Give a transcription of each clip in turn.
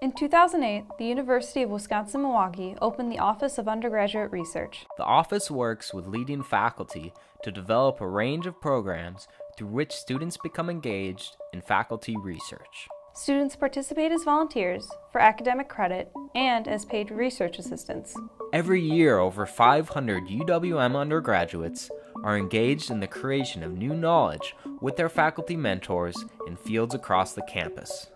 In 2008, the University of Wisconsin-Milwaukee opened the Office of Undergraduate Research. The office works with leading faculty to develop a range of programs through which students become engaged in faculty research. Students participate as volunteers for academic credit and as paid research assistants. Every year, over 500 UWM undergraduates are engaged in the creation of new knowledge with their faculty mentors in fields across the campus.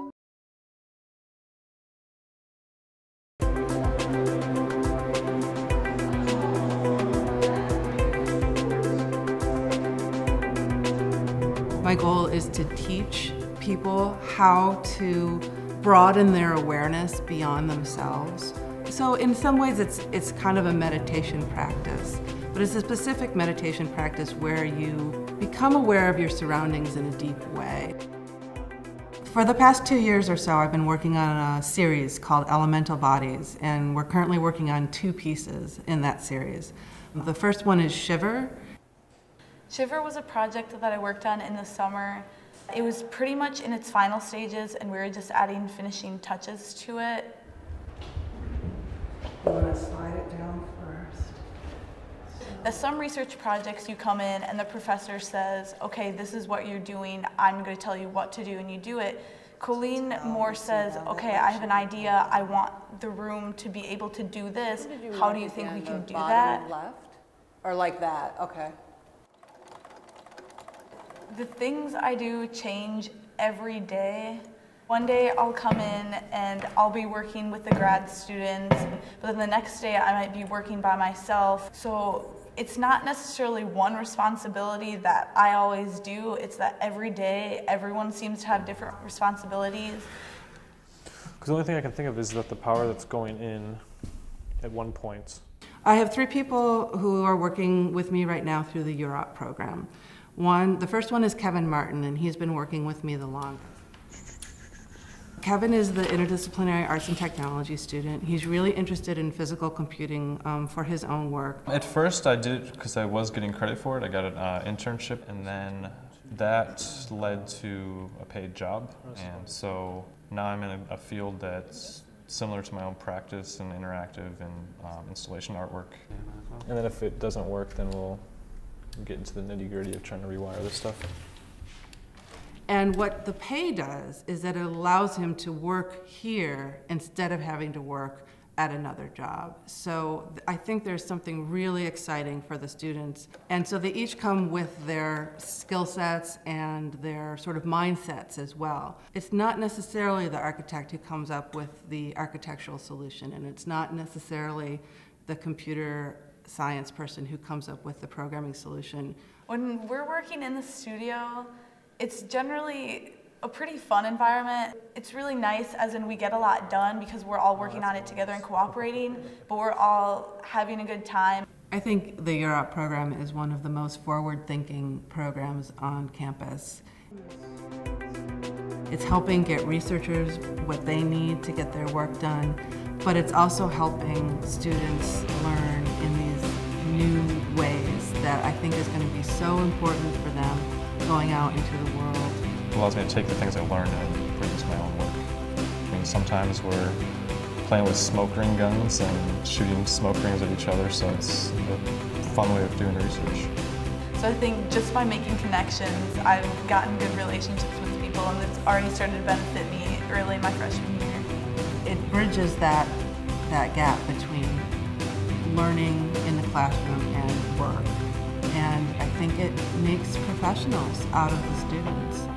My goal is to teach people how to broaden their awareness beyond themselves. So in some ways it's kind of a meditation practice, but it's a specific meditation practice where you become aware of your surroundings in a deep way. For the past 2 years or so, I've been working on a series called Elemental Bodies, and we're currently working on 2 pieces in that series. The first one is Shiver. Shiver was a project that I worked on in the summer. It was pretty much in its final stages and we were just adding finishing touches to it. You want to slide it down first. As some research projects you come in and the professor says, okay, this is what you're doing, I'm going to tell you what to do, and you do it. Colleen more says, okay, I have an idea, I want the room to be able to do this. How do you think we can do that? Left? Or like that, okay. The things I do change every day. One day I'll come in and I'll be working with the grad students, but then the next day I might be working by myself. So it's not necessarily one responsibility that I always do, it's that every day everyone seems to have different responsibilities. Because the only thing I can think of is that the power that's going in at one point. I have 3 people who are working with me right now through the UROP program. The first one is Kevin Martin, and he's been working with me the longest. Kevin is the interdisciplinary arts and technology student. He's really interested in physical computing for his own work. At first I did it because I was getting credit for it. I got an internship, and then that led to a paid job. And so now I'm in a field that's similar to my own practice and interactive and installation artwork. And then if it doesn't work, then we'll get into the nitty-gritty of trying to rewire this stuff. And what the pay does is that it allows him to work here instead of having to work at another job. So I think there's something really exciting for the students. And so they each come with their skill sets and their sort of mindsets as well. It's not necessarily the architect who comes up with the architectural solution, and it's not necessarily the computer science person who comes up with the programming solution. When we're working in the studio, it's generally a pretty fun environment. It's really nice, as in we get a lot done because we're all working on it together and cooperating, but we're all having a good time. I think the UROP program is one of the most forward-thinking programs on campus. It's helping get researchers what they need to get their work done, but it's also helping students learn in these new ways that I think is going to be so important for them going out into the world. It allows me to take the things I learned and bring into my own work. I mean, sometimes we're playing with smoke ring guns and shooting smoke rings at each other, so it's a fun way of doing research. So I think just by making connections, I've gotten good relationships with people, and it's already started to benefit me early in my freshman year. It bridges that gap between learning in the classroom and work. And I think it makes professionals out of the students.